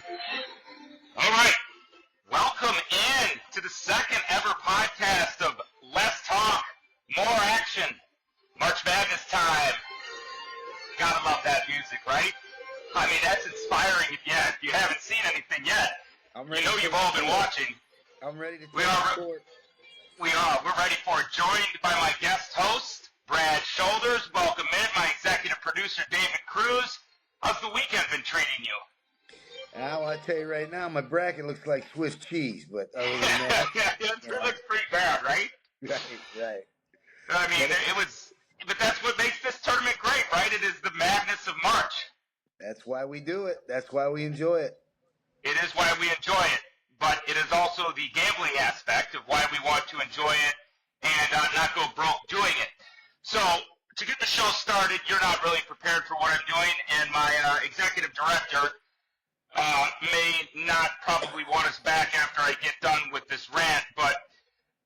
All right. Welcome in to the second ever podcast of Less Talk, More Action. March Madness time. Gotta love that music, right? I mean, that's inspiring if you haven't seen anything yet. You know you've all been watching. I'm ready to take the court. We're ready for it. Joined by my guest host, Brad Shoulders. Welcome in, my executive producer, David Cruz. How's the weekend been treating you? Well, I tell you right now, my bracket looks like Swiss cheese, but other than that, it looks pretty bad, right? Right. I mean, but that's what makes this tournament great, right? It is the madness of March. That's why we do it. That's why we enjoy it. It is why we enjoy it, but it is also the gambling aspect of why we want to enjoy it and not go broke doing it. So, to get the show started, you're not really prepared for what I'm doing, and my executive director may not probably want us back after I get done with this rant, but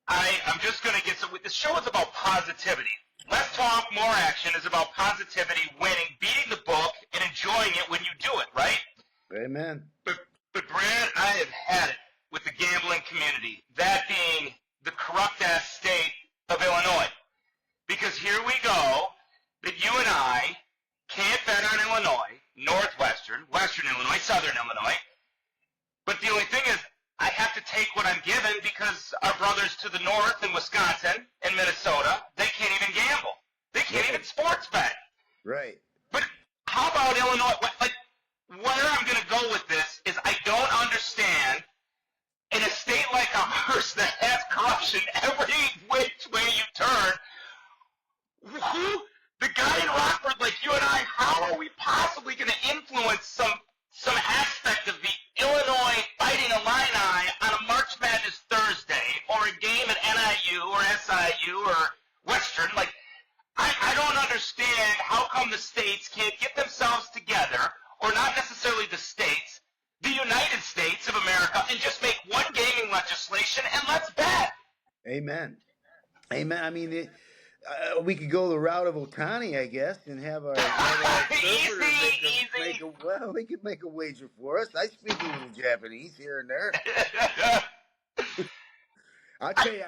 I'm just going to get some. This show is about positivity. Less talk, more action is about positivity, winning, beating the book, and enjoying it when you do it, right? Amen. But Brad, I have had it with the gambling community, that being the corrupt-ass state of Illinois. Because here we go, that you and I can't bet on Illinois, Northwestern, Western Illinois, Southern Illinois. But the only thing is, I have to take what I'm given because our brothers to the north in Wisconsin and Minnesota, they can't even gamble. They can't even sports bet. Right. But how about Illinois? Like, where I'm going to go with this is I don't understand in a state like ours that has corruption every which way you turn, the guy in Rockford, like you and I, how are we possibly going to influence some aspect of the Illinois Fighting Illini on a March Madness Thursday or a game at NIU or SIU or Western? Like, I don't understand how come the states can't get themselves together, or not necessarily the states, the United States of America, and just make one gaming legislation and let's bet. Amen. I mean, we could go the route of Otani, I guess, and have our easy. They could make a wager for us. I speak a little Japanese here and there. I'll tell you,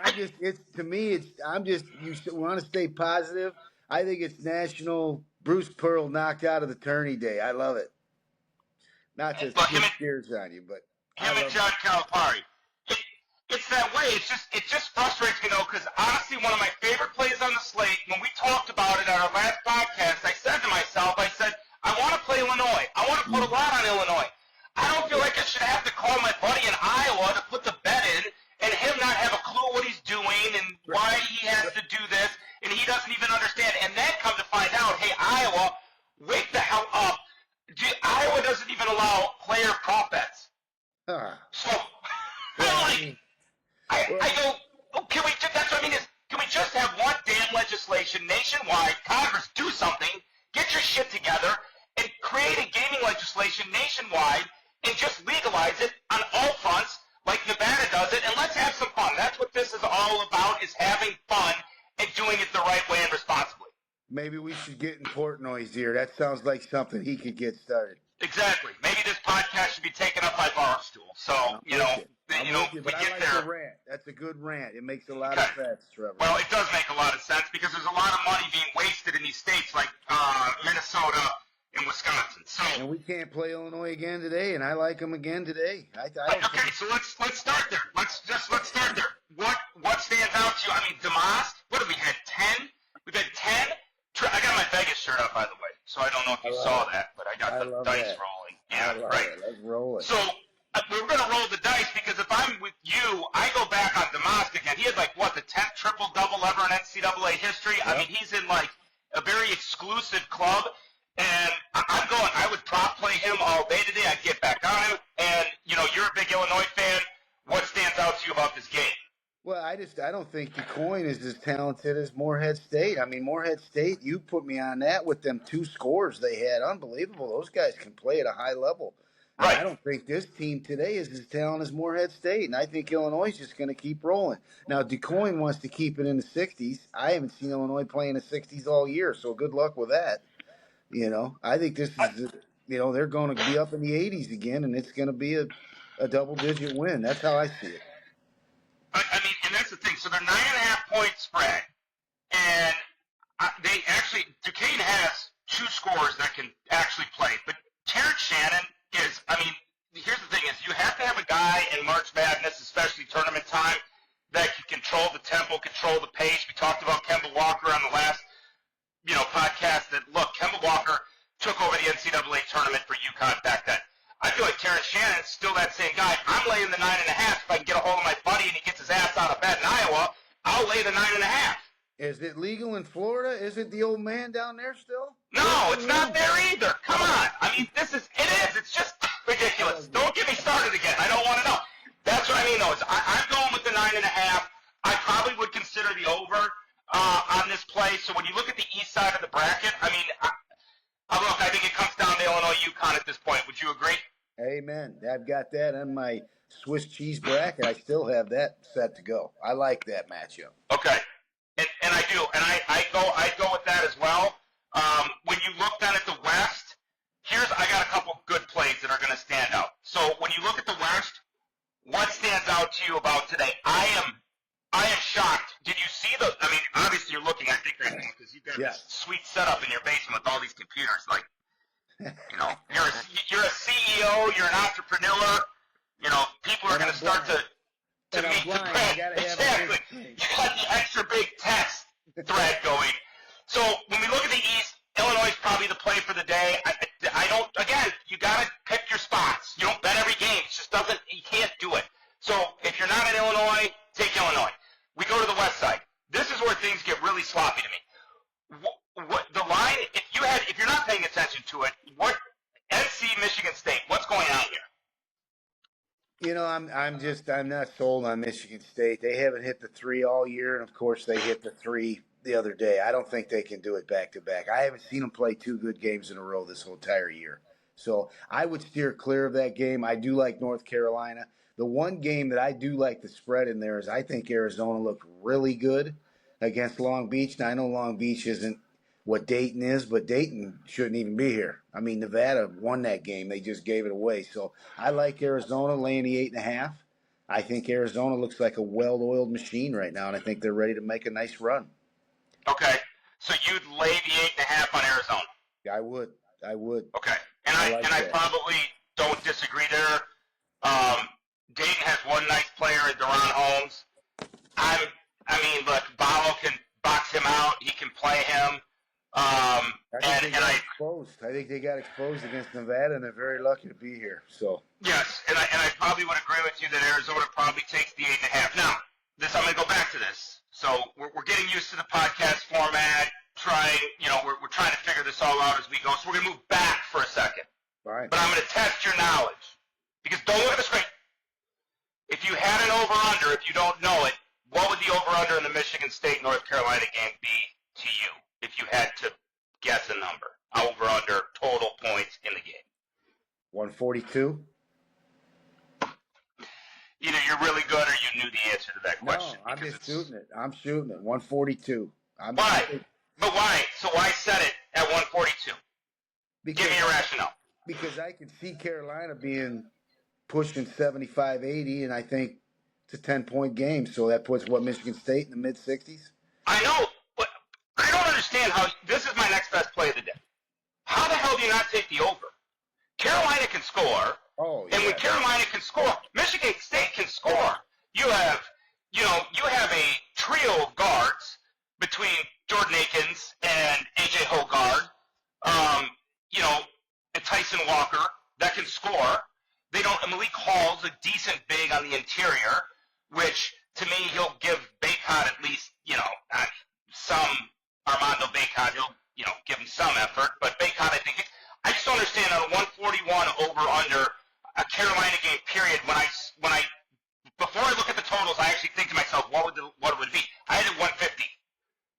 you want to stay positive. I think it's National Bruce Pearl knocked out of the tourney day. I love it. Not to get scares on you, but him and John Calipari. It's that way. It just frustrates me though, because honestly, one of my favorite plays on the slate. When we talked about it on our last podcast, I said to myself, I want to play Illinois. I want to put a lot on Illinois. I don't feel like I should have to call my buddy in Iowa to put the bet in, and him not have a clue what he's doing and why he has to do this, and he doesn't even understand. And then come to find out, hey, Iowa, wake the hell up. Iowa doesn't even allow player prop bets. So, I go, oh, can we just, that's what I mean is, can we just have one damn legislation nationwide, Congress do something, get your shit together, and create a gaming legislation nationwide, and just legalize it on all fronts, like Nevada does it, and let's have some fun. That's what this is all about, is having fun and doing it the right way and responsibly. Maybe we should get in Portnoy's ear. That sounds like something he could get started. Exactly. Maybe this podcast should be taken up by Barstool. So, we get there. The rant. That's a good rant. It makes a lot of sense, Trevor. Well, it does make a lot of sense because there's a lot of money being wasted in these states like Minnesota and Wisconsin. So, and we can't play Illinois again today, and I like them again today. So let's start there. Let's start there. What stands out to you? I mean, Damas. What have we had? 10. We've had 10. I got my Vegas shirt up, by the way, so I don't know if you saw that, but I got the dice rolling. Yeah, right. Let's roll it. So we're going to roll the dice because if I'm with you, I go back on Damas again. He had the 10th triple-double ever in NCAA history. Yep. I mean, he's in a very exclusive club, and I would prop play him all day today. I'd get back on him, and you're a big Illinois fan. What stands out to you about this game? Well, I don't think DeCoin is as talented as Morehead State. I mean, Morehead State, you put me on that with them 2 scores they had. Unbelievable. Those guys can play at a high level. Right. I don't think this team today is as talented as Morehead State, and I think Illinois is just going to keep rolling. Now, DeCoin wants to keep it in the 60s. I haven't seen Illinois play in the 60s all year, so good luck with that. I think this is they're going to be up in the 80s again, and it's going to be a double-digit win. That's how I see it. I mean, and that's the thing. So they're 9.5-point spread, and Duquesne has two scorers that can actually play. But Terrence Shannon is, I mean, here's the thing is you have to have a guy in March Madness, especially tournament time, that can control the tempo, control the pace. We talked about Kemba Walker on the last, podcast that, look, Kemba Walker took over the NCAA tournament for UConn back then. I feel like Terrence Shannon's still that same guy. I'm laying the 9.5. If I can get a hold of my buddy and he gets his ass out of bed in Iowa, I'll lay the 9.5. Is it legal in Florida? Is it the old man down there still? No, it's not there either. Come on. I mean, it is. It's just ridiculous. Don't get me started again. I don't want to know. That's what I mean, though. I'm going with the 9.5. I probably would consider the over on this play. So when you look at the east side of the bracket, I mean, look, I think it comes down to Illinois UConn at this point. Would you agree? Amen. I've got that on my Swiss cheese bracket. I still have that set to go. I like that matchup. Okay. And I do. And I'd go with that as well. When you look down at the West, I got a couple good plays that are going to stand out. So when you look at the West, what stands out to you about today? I am shocked. Did you see I mean, obviously you're looking, I think, right now, because you've got this sweet setup in your basement with all these computers. Like, you're a CEO, you're an entrepreneur. People are going to start to meet the brand. Exactly. You got the extra big text thread going. So when we look at the East, Illinois is probably the play for the day. You got to pick your spots. You don't bet every game. It just doesn't, you can't do it. So if you're not in Illinois, take Illinois. We go to the West side. This is where things get really sloppy to me. What the line, if you're not paying attention to it, what NC Michigan State, what's going on here? I'm not sold on Michigan State. They haven't hit the 3 all year, and of course they hit the 3 the other day. I don't think they can do it back to back. I haven't seen them play 2 good games in a row this whole entire year. So I would steer clear of that game. I do like North Carolina. The one game that I do like the spread in there is I think Arizona looked really good against Long Beach. Now, I know Long Beach isn't what Dayton is, but Dayton shouldn't even be here. I mean, Nevada won that game. They just gave it away. So I like Arizona laying the 8.5. I think Arizona looks like a well-oiled machine right now, and I think they're ready to make a nice run. Okay. So you'd lay the 8.5 on Arizona? I would. Okay. And I probably don't disagree there. Dayton has one nice player in Deron Holmes. Look, Ballo can box him out. He can play him. I think they got exposed against Nevada, and they're very lucky to be here. So yes, and I probably would agree with you that Arizona probably takes the 8.5. Now, I'm going to go back to this. So we're getting used to the podcast format. We're trying to figure this all out as we go. So we're going to move back for a second. Right. But I'm going to test your knowledge because don't look at the screen. If you had an over/under, if you don't know it, what would the over/under in the Michigan State-North Carolina game be to you if you had to guess a number? Over/under total points in the game. 142. Either you're really good or you knew the answer to that question. No, I'm just shooting it. 142. Why? But why? So why set it at 142? Give me your rationale. Because I can see Carolina being pushing 75, 80, and I think it's a 10-point game. So that puts Michigan State in the mid-60s? I know, but I don't understand how – this is my next best play of the day. How the hell do you not take the over? Carolina can score. Oh, yeah. And when Carolina can score, Michigan State can score. You have a trio of guards between Jordan Akins and A.J. Hogard, and Tyson Walker that can score. Malik Hall's a decent big on the interior, which to me he'll give Bacot at least, some Armando Bacot, he'll give him some effort. But Bacot, I just don't understand on a 141 over under a Carolina game period when I before I look at the totals, I actually think to myself, what it would be. I had it 150.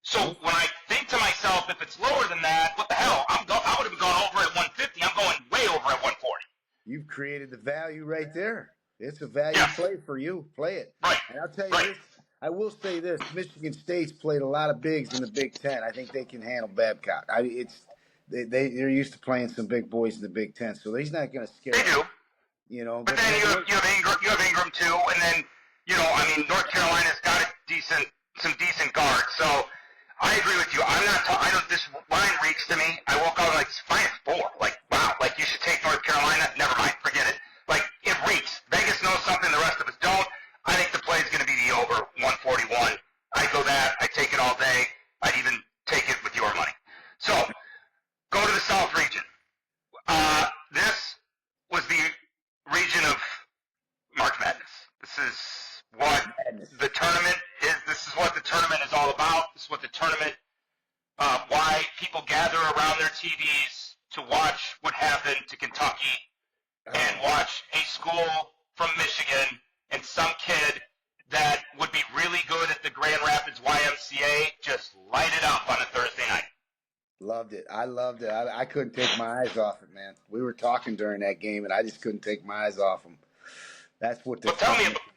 So when I think to myself, if it's lower than that, what the hell? I would have gone over at 150. I'm going way over at 140. You've created the value right there. It's a value play for you. Play it. Right. And I'll tell you this. I will say this. Michigan State's played a lot of bigs in the Big Ten. I think they can handle Babcock. they're used to playing some big boys in the Big Ten, so he's not going to scare They them. do. You know, But then you have Ingram too, and then North Carolina's got some decent guards. So I agree with you. I don't. This line reeks to me. I woke up like it's 5-4. Like wow. Like you should take North Carolina. Never mind. Forget it. Like it reeks. Vegas knows something the rest of us don't. I think the play is going to be the over 141. I go that. I take it all day. I'd even take it with your money. So go to the South region. This was the region of March Madness. This is what the tournament is. This is what the tournament is all about. This is what the tournament, why people gather around their TVs to watch what happened to Kentucky and watch a school from Michigan and some kid that would be really good at the Grand Rapids YMCA just light it up on a Thursday night. Loved it. I loved it. I couldn't take my eyes off it, man. We were talking during that game, and I just couldn't take my eyes off him. That's what this is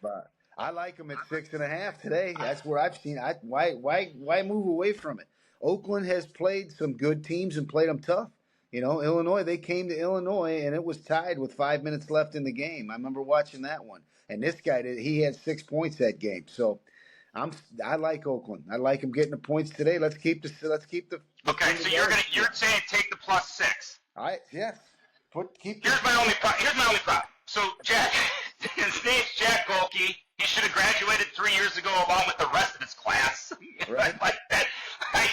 about. I like him at 6.5 today. That's where I've seen. Why move away from it? Oakland has played some good teams and played them tough. Illinois. They came to Illinois, and it was tied with 5 minutes left in the game. I remember watching that one. And this guy he had 6 points that game. So I like Oakland. I like him getting the points today. Let's keep the. Okay, so you're saying take the +6. All right. Yes. Here's my only problem. So Jack, his name's Jack Golke. He should have graduated 3 years ago along with the rest of his class. Right. Like that.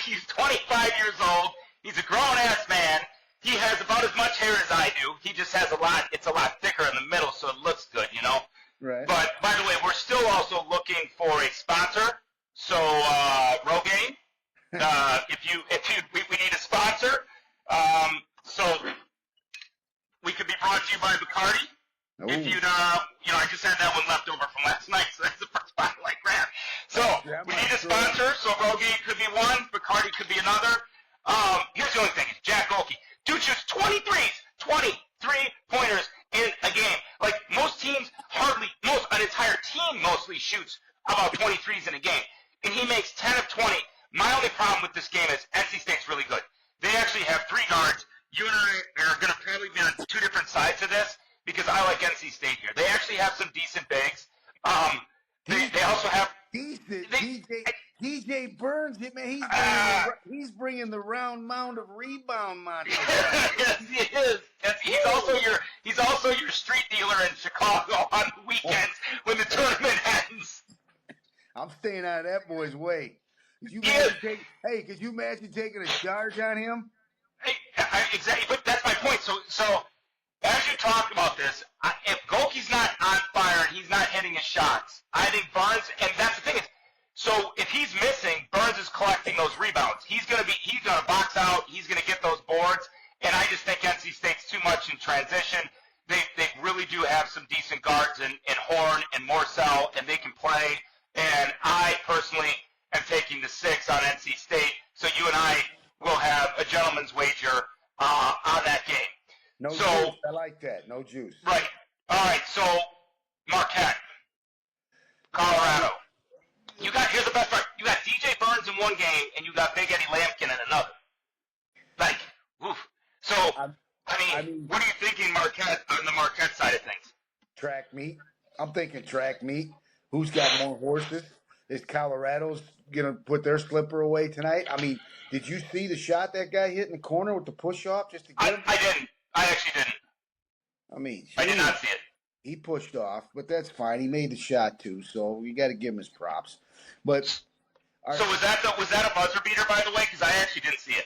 He's 25 years old. He's a grown-ass man. He has about as much hair as I do. He just has it's a lot thicker in the middle, so it looks good, Right. But, by the way, we're still also looking for a sponsor. So, Rogaine, we need a sponsor. So we could be brought to you by Bacardi. Ooh. If you'd, I just had that one left over from last night, so that's the first one I grabbed. So we need a sponsor. So Rogaine could be one, Bacardi could be another. Here's the only thing: Jack Golke, dude shoots 23-pointers in a game. Like most teams, an entire team mostly shoots about 23s in a game, and he makes 10 of 20. My only problem with this game is NC State's really good. They actually have 3 guards. You and I are going to probably be on 2 different sides of this because I like NC State here. They actually have some decent bigs. They also have decent. DJ Burns, man, he's bringing the round mound of rebound monster. Yes, he is. He's also your street dealer in Chicago on the weekends when the tournament ends. I'm staying out of that boy's way. Could you imagine taking a charge on him? Exactly, but that's my point. So as you talk about this, if Golke's not on fire and he's not hitting his shots, I think Burns, and that's the thing is, so if he's missing, Burns is collecting those rebounds. He's gonna box out. He's gonna get those boards. And I just think NC State's too much in transition. They really do have some decent guards in Horn and Morsell, and they can play. And I personally am taking the 6 on NC State. So you and I will have a gentleman's wager on that game. No juice. I like that. No juice. Right. All right. So Marquette, Colorado. Here's the best part. You got DJ Burns in one game, and you got Big Eddie Lampkin in another. Like, oof. So, I mean, what are you thinking, Marquette, on the Marquette side of things? Track meet. I'm thinking track meet. Who's got more horses? Is Colorado's going to put their slipper away tonight? I mean, did you see the shot that guy hit in the corner with the push-off just to get him? I didn't. I actually didn't. I mean, I did not see it. He pushed off, but that's fine. He made the shot too, so you got to give him his props. But so was that a buzzer beater, by the way? Because I actually didn't see it.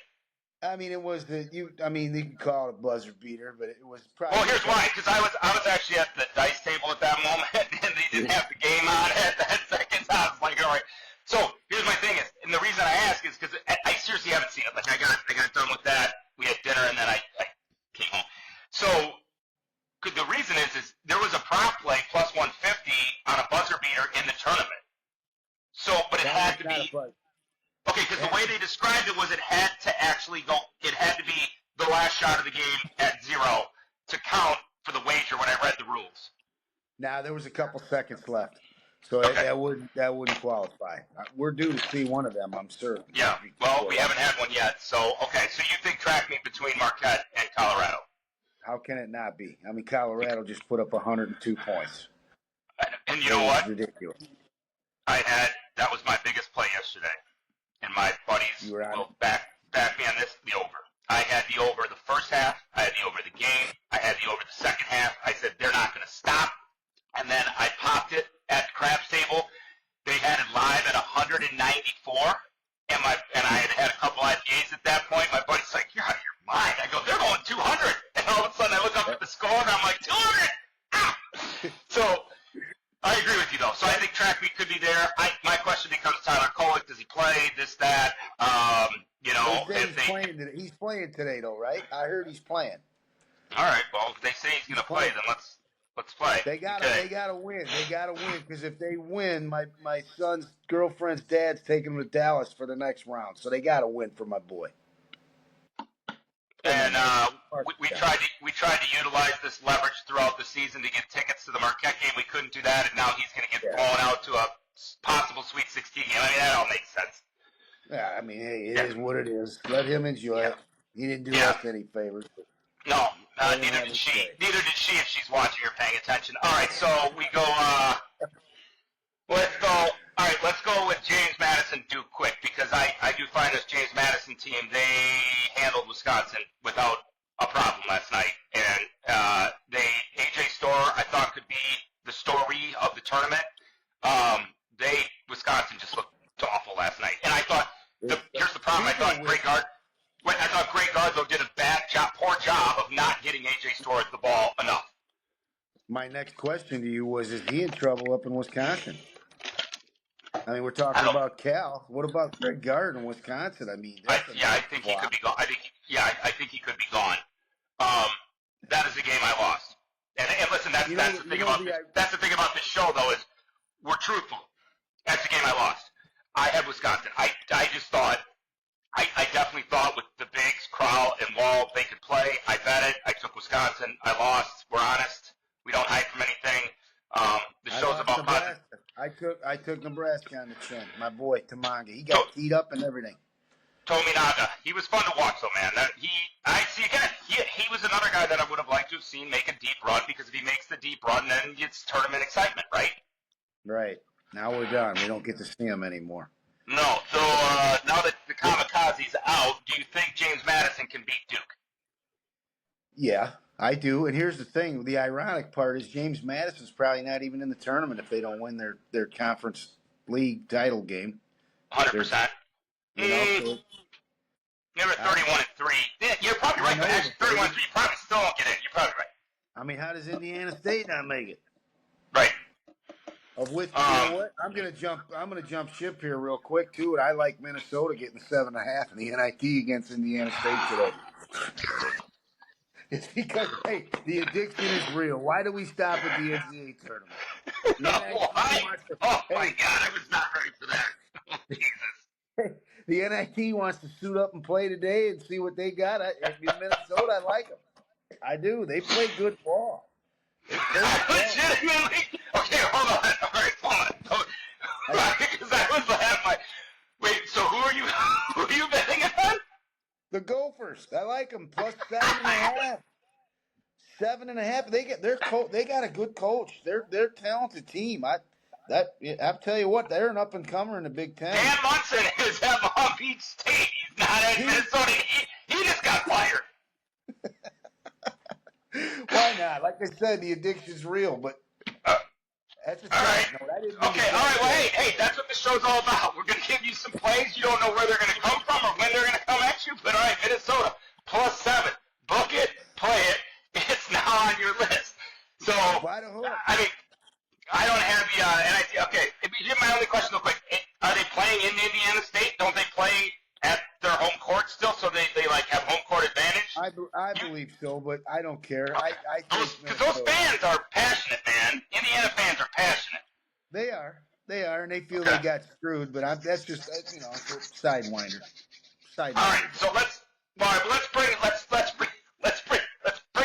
I mean, it was you can call it a buzzer beater, but it was probably. Well, here's why. Because I was actually at the dice table at that moment, and they didn't have the game on at that second. I was like, all right. So here's my thing is, and the reason I ask is because I seriously haven't seen it. Like I got done with that. We had dinner, and then I came home. So the reason is there was a prop play plus 150 on a buzzer beater in the tournament. So, but it had to be. Okay, because the way they described it was it had to actually go. It had to be the last shot of the game at 0 to count for the wager when I read the rules. Now there was a couple seconds left, So Okay. that wouldn't qualify. We're due to see one of them, I'm certain. Yeah. Well, we haven't had one yet. So, okay. So you think track meet between Marquette and Colorado? How can it not be? I mean, Colorado just put up 102 points. And you know what? Ridiculous. That was my biggest play yesterday. And my buddies will back me on this, the over. I had the over the first half. I had the over the game. I had the over the second half. I said, they're not going to stop. And then I popped it at the craps table. They had it live at 194. And I had a couple IPAs at that point. My buddy's like, you're out of your mind. I go, they're going 200. And all of a sudden I look up at the score and I'm like, 200! Ah! So I agree with you, though. So I think track meet could be there. My question becomes Tyler Kolek. Does he play? This, that. He's playing today, though, right? I heard he's playing. All right. Well, if they say he's going to play, then let's play. They gotta win. They gotta win because if they win, my son's girlfriend's dad's taking him to Dallas for the next round. So they gotta win for my boy. And we tried to utilize this leverage throughout the season to get tickets to the Marquette game. We couldn't do that, and now he's going to get blown out to a possible Sweet 16 game. I mean, that all makes sense. Yeah, I mean, hey, it is what it is. Let him enjoy it. He didn't do us any favors. No, neither did she. Neither did she if she's watching or paying attention. All right, so we go. Let's go. All right, let's go with James Madison Duke quick because I do find this James Madison team, they handled Wisconsin without a problem last night. And AJ Storr I thought could be the story of the tournament. Wisconsin just looked awful last night. And I thought, here's the problem, I thought Greg Gardner did a poor job of not getting AJ Storr the ball enough. My next question to you was, is he in trouble up in Wisconsin? I mean, we're talking about Cal. What about Greg Gard in Wisconsin? I mean, I think he could be gone. I think he could be gone. That is the game I lost. And listen, that's the thing about this show, though, is we're truthful. That's the game I lost. I had Wisconsin. I just thought, I definitely thought with the bigs, Crowell and Wall, they could play. I bet it. I took Wisconsin. I lost. We're honest. We don't hide from anything. The show's about positive. I took Nebraska on the chin. My boy Tamanga, he got teed up and everything. Tominaga, he was fun to watch though, man. He was another guy that I would have liked to have seen make a deep run because if he makes the deep run, then it's tournament excitement, right? Right. Now we're done. We don't get to see him anymore. No. So now that the Kamikaze's out, do you think James Madison can beat Duke? Yeah. I do, and here's the thing. The ironic part is James Madison's probably not even in the tournament if they don't win their conference league title game. 100%. They were 31-3. You're probably right, but actually 31-3, you probably still don't get in. You're probably right. I mean, how does Indiana State not make it? Right. Of which, you know what? I'm gonna jump ship here real quick too, and I like Minnesota getting 7.5 in the NIT against Indiana State today. It's because, hey, the addiction is real. Why do we stop at the NCAA tournament? Why? My God, I was not ready for that. Oh, Jesus. The NIT wants to suit up and play today and see what they got. If you're Minnesota, I like them. I do. They play good ball. Legitimately? Okay, hold on. All right, hold on. Because I was like, wait, so who are you betting on? The Gophers. I like them. Plus 7.5. 7.5. They got a good coach. They're a talented team. I'll tell you what, they're an up and comer in the Big Ten. Dan Munson is at Long Beach State. He's not at Minnesota. He just got fired. Why not? Like I said, the addiction's real, but that's a side note. Okay, all right. Well, hey, that's what the show's all about. We're going to give you some plays. You don't know where they're going to come from or when they're going to come at you. But all right, Minnesota plus 7. Book it, play it. It's now on your list. So, I mean, I don't have the NIT. Okay, here's my only question real quick. Are they playing in Indiana State? Don't they play at their home court still, so they like have home court advantage? I believe so, but I don't care. Because those fans are passionate, man. Indiana fans are passionate. They are, and they feel they got screwed. But that's just sidewinder. All right, so let's bring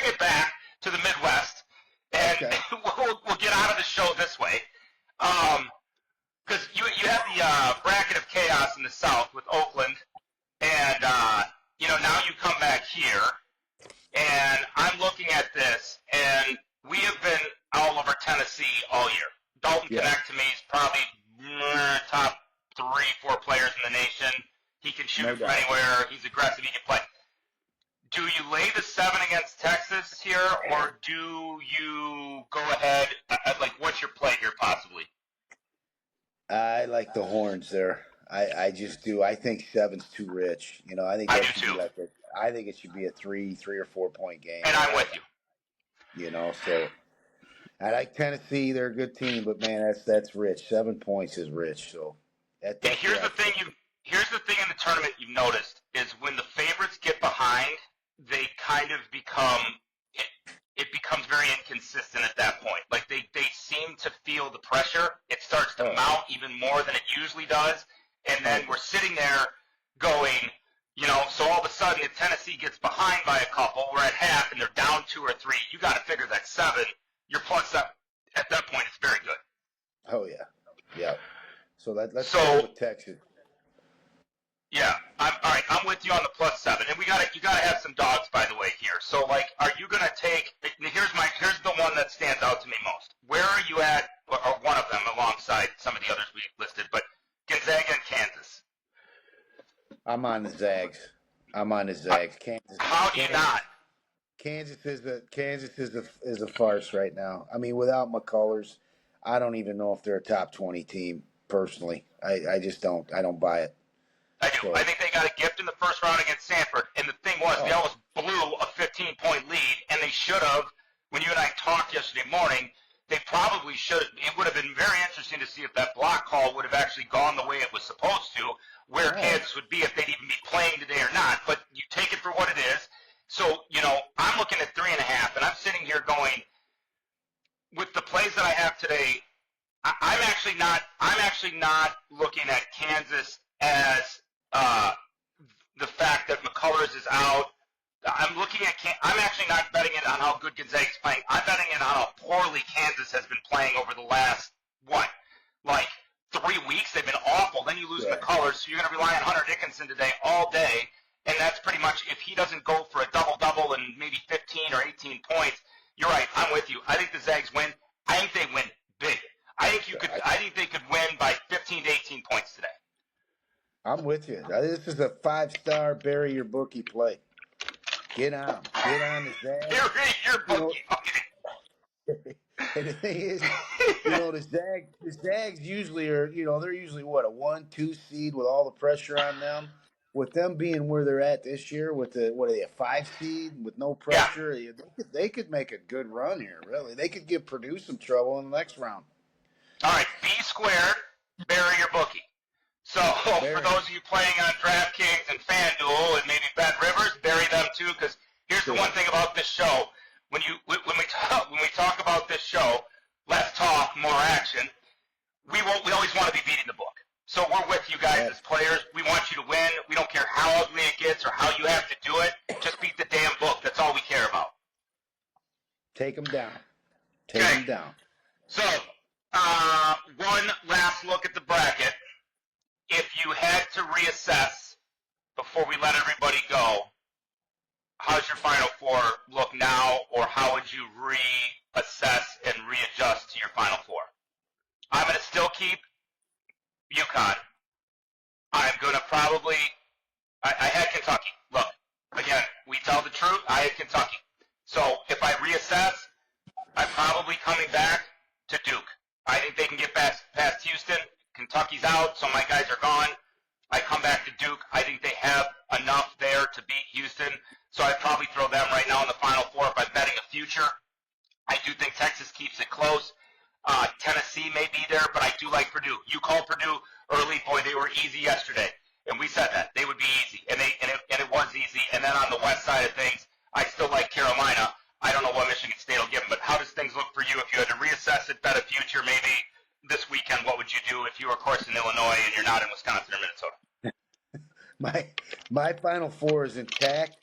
it back to the Midwest, and we'll get out of the show this way. bracket of chaos in the South with Oakland, and now you come back here, and I'm looking at this, and we have been all over Tennessee all year. Dalton Connect to me is probably top 3-4 players in the nation. He can shoot from anywhere. He's aggressive. He can play. Do you lay the 7 against Texas here, or do you go ahead? What's your play here, possibly? I like the horns there. I just do. I think 7's too rich. I think that should be I think it should be a 3 or 4 point game. And I'm with you. So I like Tennessee. They're a good team, but man, that's rich. 7 points is rich. So and here's the thing in the tournament you've noticed is when the favorites get behind, they kind of become it becomes very inconsistent at that point. Like they seem to feel the pressure. It starts to mount even more than it usually does. And then we're sitting there going, so all of a sudden if Tennessee gets behind by a couple, we're at half and they're down 2 or 3, you got to figure that 7, you're plus up. At that point, it's very good. Oh, yeah. Yeah. So let's go with Texas. Yeah. All right. I'm with you on the plus 7. And you got to have some dogs, by the way, here. So, are you going to take – here's the one that stands out to me most. Where are you at – or one of them alongside some of the others we listed, but Gonzaga and Kansas. I'm on the Zags. Kansas. How do you not? Kansas is a farce right now. I mean, without McCullers, I don't even know if they're a top 20 team. Personally, I just don't. I don't buy it. I do. So, I think they got a gift in the first round against Stanford, and the thing was, they almost blew a 15-point lead, and they should have. When you and I talked yesterday morning, they probably should. It would have been very interesting to see if that block call would have actually gone the way it was supposed to, where Kansas would be if they'd even be playing today or not. But you take it for what it is. So, I'm looking at 3.5, and I'm sitting here going, with the plays that I have today, I'm actually not looking at Kansas as the fact that McCullers is out. I'm actually not betting it on how good Gonzaga's playing. I'm betting it on how poorly Kansas has been playing over the last, 3 weeks? They've been awful. Then you lose McCullers, so you're going to rely on Hunter Dickinson today all day. And that's pretty much, if he doesn't go for a double-double and maybe 15 or 18 points, you're right, I'm with you. I think the Zags win. I think they win big. I think they could win by 15 to 18 points today. I'm with you. This is a 5-star bury your bookie play. Get on them. Get on the Zags. Bury your bookie. And the thing is, the Zags usually are, they're usually what, a 1-2 seed with all the pressure on them. With them being where they're at this year, with a 5 seed with no pressure, they could make a good run here. Really, they could give Purdue some trouble in the next round. All right, B squared, bury your bookie. So for those of you playing on DraftKings and FanDuel and maybe Bet Rivers, bury them too. Because here's the one thing about this show: when we talk about this show, less talk, more action. We always want to be beating the book. So we're with you guys as players. We want you to win. We don't care how ugly it gets or how you have to do it. Just beat the damn book. That's all we care about. Take them down. Take them down. So, one last look at the bracket. If you had to reassess before we let everybody go, how's your Final Four look now, or how would you reassess and readjust to your Final Four? I'm going to still keep UConn. I'm going to probably – I had Kentucky. Look, again, we tell the truth. I had Kentucky. So if I reassess, I'm probably coming back to Duke. I think they can get past Houston. Kentucky's out, so my guys are gone. I come back to Duke. I think they have enough there to beat Houston. So I'd probably throw them right now in the Final Four if I'm betting a future. I do think Texas keeps it close. Tennessee may be there, but I do like Purdue. You called Purdue early. Boy, they were easy yesterday. And we said that. They would be easy. And it was easy. And then on the west side of things, I still like Carolina. I don't know what Michigan State will give them, but how does things look for you if you had to reassess it, bet a future, maybe this weekend? What would you do if you were, of course, in Illinois and you're not in Wisconsin or Minnesota? My Final Four is intact,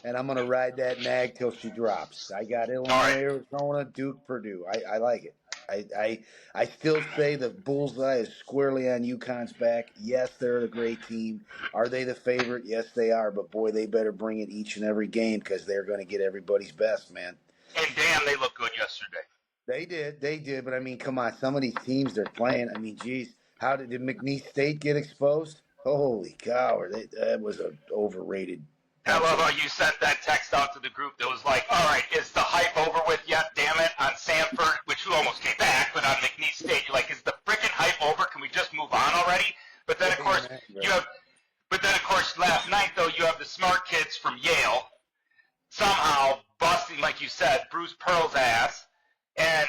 and I'm going to ride that nag till she drops. I got Illinois, Arizona, Duke, Purdue. I like it. I still say the bullseye is squarely on UConn's back. Yes, they're a great team. Are they the favorite? Yes, they are. But boy, they better bring it each and every game because they're going to get everybody's best, man. And damn, they looked good yesterday. They did. But I mean, come on, some of these teams they're playing. I mean, geez, did McNeese State get exposed? Holy cow! That was an overrated. I love how you sent that text out to the group that was like, all right, is the hype over with yet, damn it, on Sanford, which you almost came back, but on McNeese State, you're like, is the freaking hype over? Can we just move on already? But then, of course, last night, though, you have the smart kids from Yale somehow busting, like you said, Bruce Pearl's ass. And,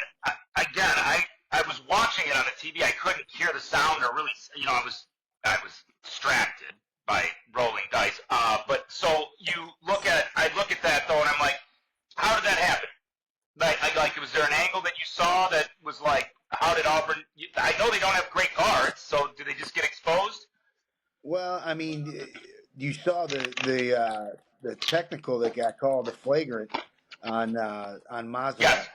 again, I was watching it on the TV. I couldn't hear the sound or really, I was distracted by rolling dice. But so I look at that though, and I'm like, how did that happen? Like, was there an angle that you saw that was like, how did Auburn? I know they don't have great guards, so did they just get exposed? Well, I mean, you saw the technical that got called, the flagrant on Mazza. Yes.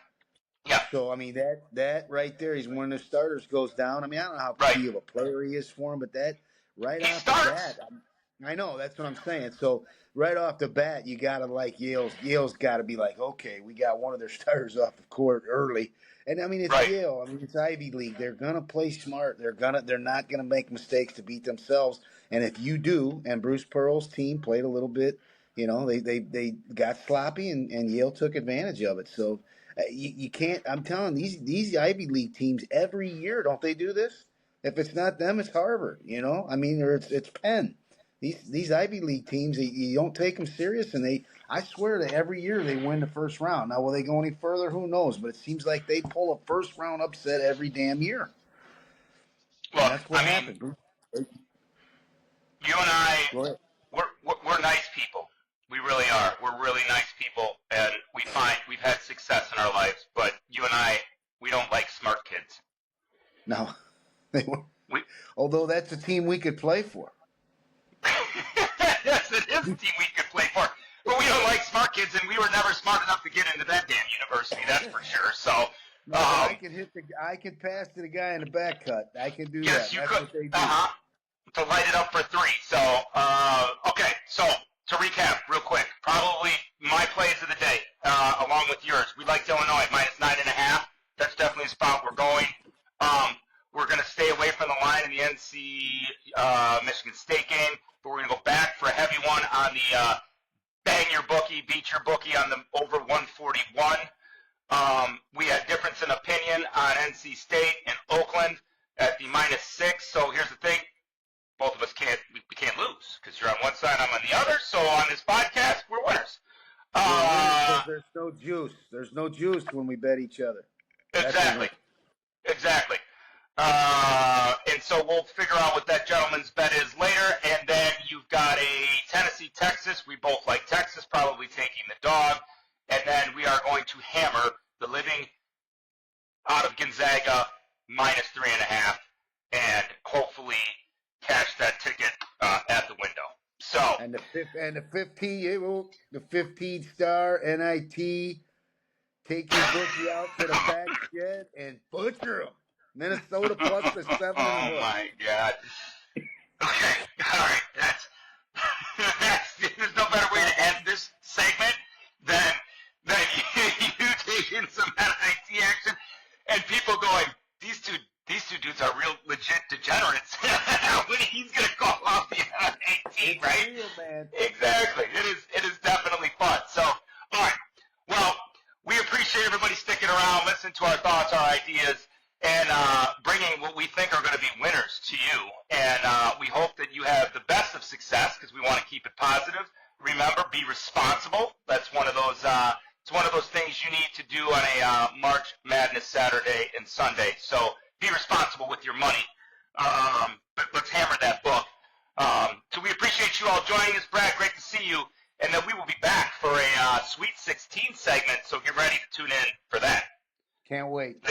Yeah. So I mean that right there, he's one of the starters goes down. I mean, I don't know how key of a player he is for him, but that right off the bat, I know that's what I'm saying. So right off the bat, you gotta like Yale's got to be like, okay, we got one of their starters off the court early, and I mean it's Yale. I mean it's Ivy League. They're gonna play smart. They're not gonna make mistakes to beat themselves. And if you do, and Bruce Pearl's team played a little bit, they got sloppy, and Yale took advantage of it. So. You can't. I'm telling these Ivy League teams every year, don't they do this? If it's not them, it's Harvard. I mean, or it's Penn. These Ivy League teams, you don't take them serious, and I swear that every year they win the first round. Now, will they go any further? Who knows? But it seems like they pull a first round upset every damn year. Well, that's what happened. You and I, we're nice people. We really are. We're really nice people, and we've had success in our lives. But you and I, we don't like smart kids. No, although that's a team we could play for. Yes, it is a team we could play for. But we don't like smart kids, and we were never smart enough to get into that damn university. That's for sure. So I can pass to the guy in the back cut. I can do that. Yes, you that's could. What they do. To light it up for three. So okay. So. To recap, real quick, probably my plays of the day, along with yours. We liked Illinois, -9.5. That's definitely the spot we're going. We're going to stay away from the line in the NC Michigan State game, but we're going to go back for a heavy one on the bang your bookie, beat your bookie on the over 141. We had difference in opinion on NC State and Oakland at the -6. So here's the thing. Both of us can't lose because you're on one side, I'm on the other. So on this podcast, we're winners. There's no juice. There's no juice when we bet each other. Exactly. And so we'll figure out what that gentleman's bet is later. And then you've got a Tennessee, Texas. We both like Texas, probably taking the dog. And then we are going to hammer the living out of Gonzaga -3.5, and hopefully cash that ticket at the window. So the 15-star NIT, take your bookie out to the back shed and butcher them. Minnesota plus the 7. Oh my God. Okay, all right. That's there's no better way to end this segment than you taking some NIT action and people going, these two dudes are real legit degenerates. He's going to call off the NIT, right? Real, man. Exactly. It is definitely fun. So, all right. Well, we appreciate everybody sticking around, listening to our thoughts, our ideas, and bringing what we think are going to be winners to you. And we hope that you have the best of success because we want to keep it positive. Remember, be responsible. That's one of those. It's one of those things you need to do on a March Madness Saturday and Sunday. So be responsible with your money. But let's hammer that book. So we appreciate you all joining us, Brad. Great to see you. And then we will be back for a Sweet 16 segment. So get ready to tune in for that. Can't wait.